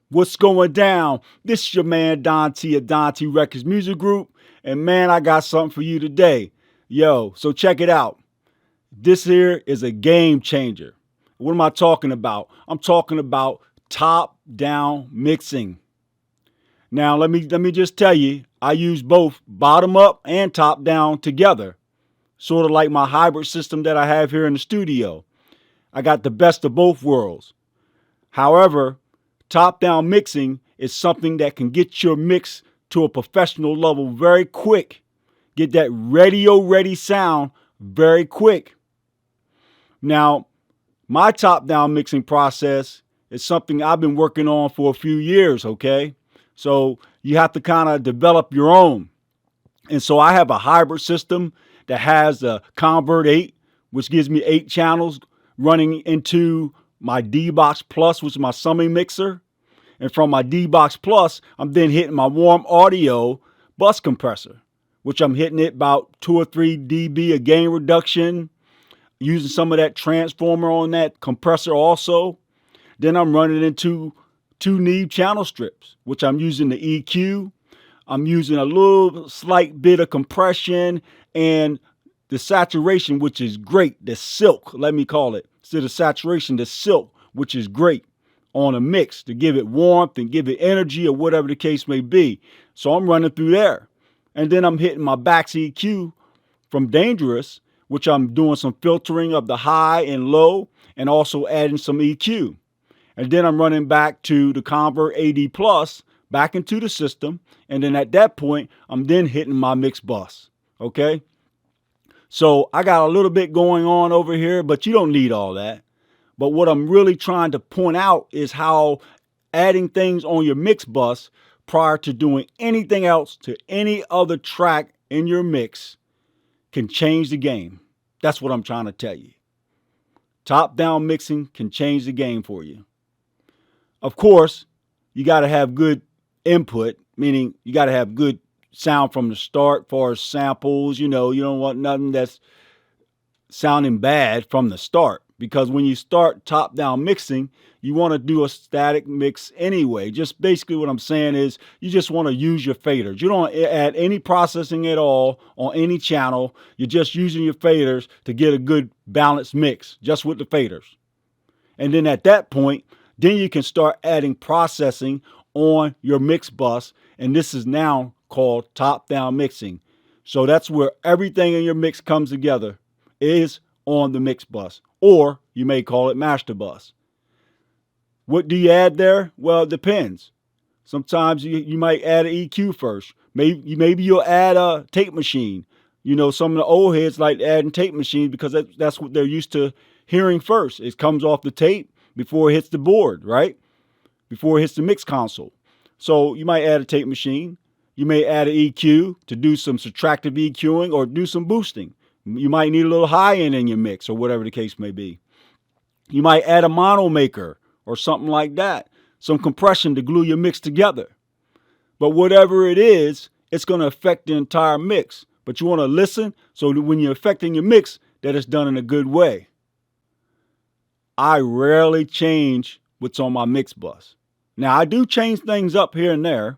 What's going down? This is your man Don T of Don T Records Music Group. And man, I got something for you today. Yo, so check it out. This here is a game changer. What am I talking about? I'm talking about top-down mixing. Now, let me just tell you, I use both bottom up and top down together. Sort of like my hybrid system that I have here in the studio. I got the best of both worlds. However, top-down mixing is something that can get your mix to a professional level very quick. Get that radio-ready sound very quick. Now, my top-down mixing process is something I've been working on for a few years, okay? So you have to kind of develop your own. And so I have a hybrid system that has a Convert 8, which gives me 8 channels running into my D-Box Plus, which is my summing mixer. And from my D-Box Plus, I'm then hitting my warm audio bus compressor, which I'm hitting it about 2 or 3 dB of gain reduction, using some of that transformer on that compressor also. Then I'm running into 2 Neve channel strips, which I'm using the EQ. I'm using a little slight bit of compression and the saturation, which is great. The silk, let me call it. Instead of saturation, the silk, which is great on a mix to give it warmth and give it energy or whatever the case may be. So I'm running through there. And then I'm hitting my Bax EQ from Dangerous, which I'm doing some filtering of the high and low and also adding some EQ. And then I'm running back to the Convert AD Plus, back into the system. And then at that point, I'm then hitting my mix bus. Okay? So I got a little bit going on over here, but you don't need all that. But what I'm really trying to point out is how adding things on your mix bus prior to doing anything else to any other track in your mix can change the game. That's what I'm trying to tell you. Top-down mixing can change the game for you. Of course, you got to have good input, meaning you got to have good sound from the start, far as samples. You don't want nothing that's sounding bad from the start, because when you start top-down mixing, you want to do a static mix anyway. Just basically what I'm saying is you just want to use your faders. You don't add any processing at all on any channel. You're just using your faders to get a good balanced mix just with the faders. And then at that point, then you can start adding processing on your mix bus, and this is now called top-down mixing. So that's where everything in your mix comes together, is on the mix bus, or you may call it master bus. What do you add there? Well, it depends. Sometimes you might add an EQ first. Maybe you'll add a tape machine. Some of the old heads like adding tape machines because that's what they're used to hearing first. It comes off the tape before it hits the board, right? Before it hits the mix console. So you might add a tape machine. You may add an EQ to do some subtractive EQing or do some boosting. You might need a little high end in your mix or whatever the case may be. You might add a mono maker or something like that. Some compression to glue your mix together. But whatever it is, it's going to affect the entire mix. But you want to listen so that when you're affecting your mix, that it's done in a good way. I rarely change what's on my mix bus. Now, I do change things up here and there.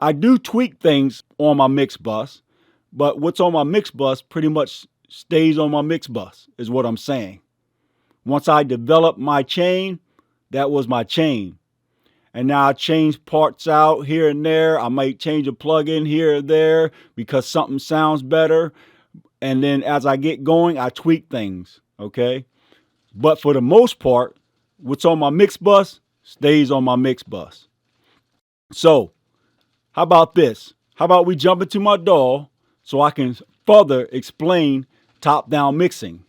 I do tweak things on my mix bus, but what's on my mix bus pretty much stays on my mix bus, is what I'm saying. Once I develop my chain, that was my chain. And now I change parts out here and there. I might change a plug-in here or there because something sounds better. And then as I get going, I tweak things, okay? But for the most part, what's on my mix bus stays on my mix bus. So, how about this? How about we jump into my DAW so I can further explain top-down mixing?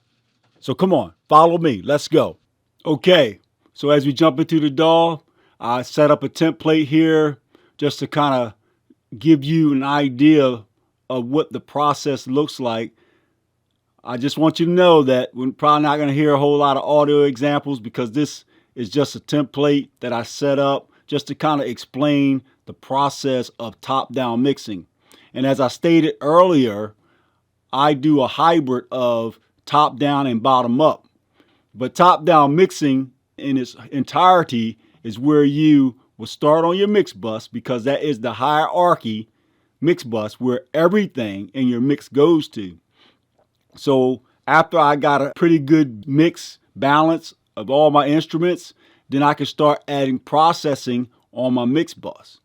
So come on, follow me. Let's go. Okay, so as we jump into the DAW, I set up a template here just to kind of give you an idea of what the process looks like. I just want you to know that we're probably not going to hear a whole lot of audio examples because this is just a template that I set up just to kind of explain the process of top-down mixing. And as I stated earlier, I do a hybrid of top-down and bottom-up. But top-down mixing in its entirety is where you will start on your mix bus because that is the hierarchy mix bus where everything in your mix goes to. So after I got a pretty good mix balance of all my instruments, then I can start adding processing on my mix bus.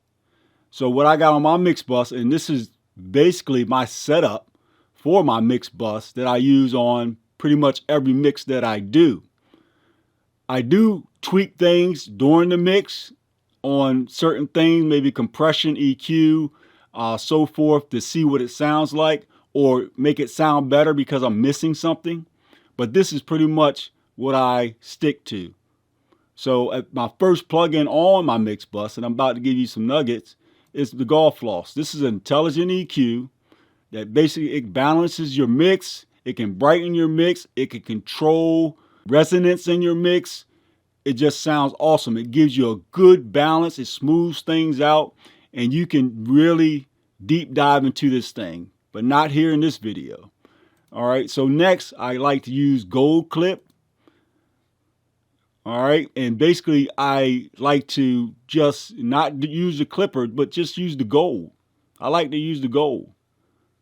So what I got on my mix bus, and this is basically my setup for my mix bus that I use on pretty much every mix that I do. I do tweak things during the mix on certain things, maybe compression, EQ, so forth, to see what it sounds like or make it sound better because I'm missing something. But this is pretty much what I stick to. So my first plugin on my mix bus, and I'm about to give you some nuggets, is the golf floss. This is an intelligent EQ that basically it balances your mix. It can brighten your mix. It can control resonance in your mix. It just sounds awesome. It gives you a good balance. It smooths things out, and you can really deep dive into this thing, but not here in this video. All right, so next I like to use Gold Clip. All right, and basically I like to just not use the clipper, but just use the gold. I like to use the gold.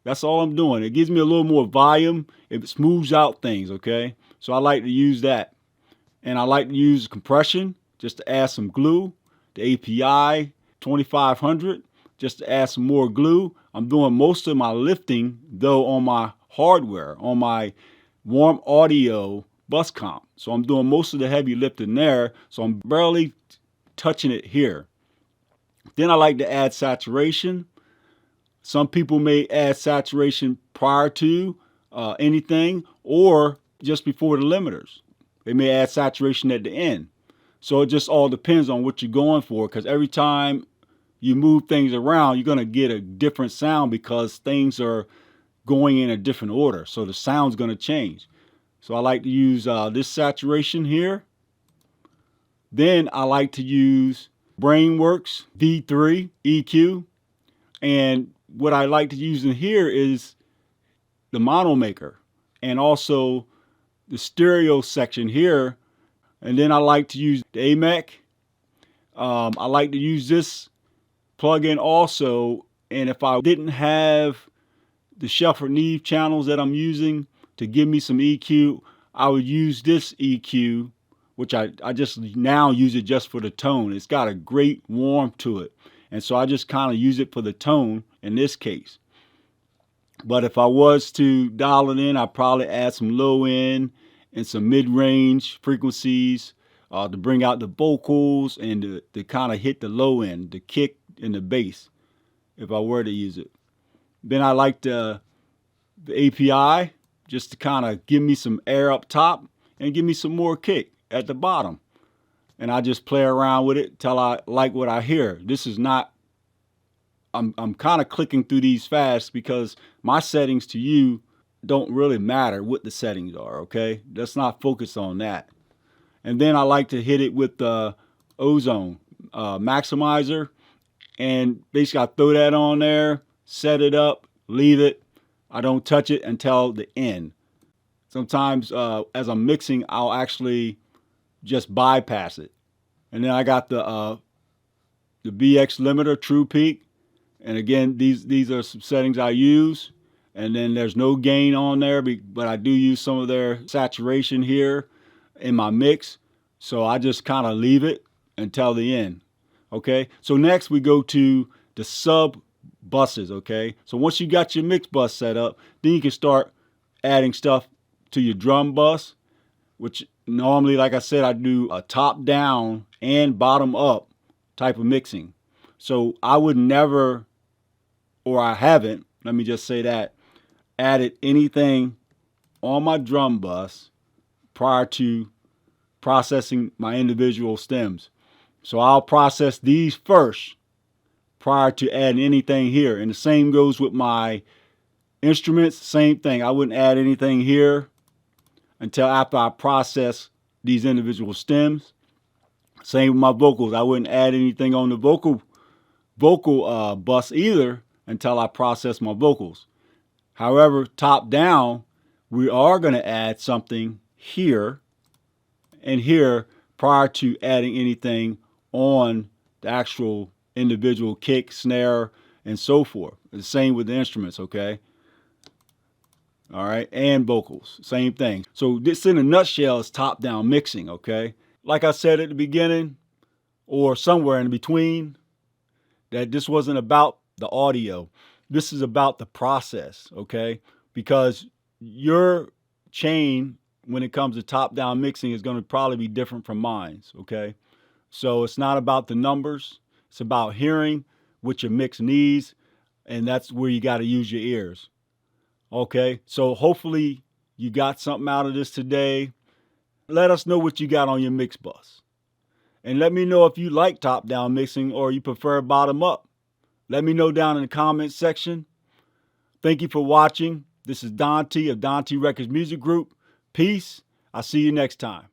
That's all I'm doing. It gives me a little more volume. It smooths out things, okay? So I like to use that. And I like to use compression just to add some glue. The API 2500 just to add some more glue. I'm doing most of my lifting though on my hardware, on my Warm Audio bus comp. So I'm doing most of the heavy lifting there. So I'm barely touching it here. Then I like to add saturation. Some people may add saturation prior to anything or just before the limiters. They may add saturation at the end. So it just all depends on what you're going for, because every time you move things around, you're going to get a different sound because things are going in a different order. So the sound's going to change. So I like to use this saturation here. Then I like to use Brainworks V3 EQ. And what I like to use in here is the mono maker and also the stereo section here. And then I like to use the AMEC. I like to use this plugin also. And if I didn't have the Shelford Neve channels that I'm using to give me some EQ, I would use this EQ, which I just now use it just for the tone. It's got a great warmth to it. And so I just kind of use it for the tone in this case. But if I was to dial it in, I'd probably add some low end and some mid-range frequencies to bring out the vocals and to kind of hit the low end, the kick and the bass, if I were to use it. Then I like the API just to kind of give me some air up top and give me some more kick at the bottom. And I just play around with it till I like what I hear. This is not, I'm kind of clicking through these fast because my settings to you don't really matter what the settings are, okay? Let's not focus on that. And then I like to hit it with the ozone maximizer. And basically I throw that on there, set it up, leave it. I don't touch it until the end. Sometimes as I'm mixing, I'll actually just bypass it. And then I got the BX limiter, True Peak. And again, these are some settings I use. And then there's no gain on there, but I do use some of their saturation here in my mix. So I just kind of leave it until the end. Okay, so next we go to the sub buses. Okay, so once you got your mix bus set up, then you can start adding stuff to your drum bus, which normally, like I said, I do a top down and bottom up type of mixing. So I would never, or I haven't, let me just say that, added anything on my drum bus prior to processing my individual stems. So I'll process these first prior to adding anything here. And the same goes with my instruments, same thing. I wouldn't add anything here until after I process these individual stems. Same with my vocals. I wouldn't add anything on the vocal bus either until I process my vocals. However, top down, we are going to add something here and here prior to adding anything on the actual individual kick, snare, and so forth. The same with the instruments, okay? All right, and vocals, same thing. So this in a nutshell is top-down mixing, okay? Like I said at the beginning, or somewhere in between, that this wasn't about the audio. This is about the process, okay? Because your chain, when it comes to top-down mixing, is going to probably be different from mine, okay? So it's not about the numbers. It's about hearing what your mix needs, and that's where you got to use your ears. Okay, so hopefully you got something out of this today. Let us know what you got on your mix bus. And let me know if you like top-down mixing or you prefer bottom-up. Let me know down in the comments section. Thank you for watching. This is Don T of Don T Records Music Group. Peace. I'll see you next time.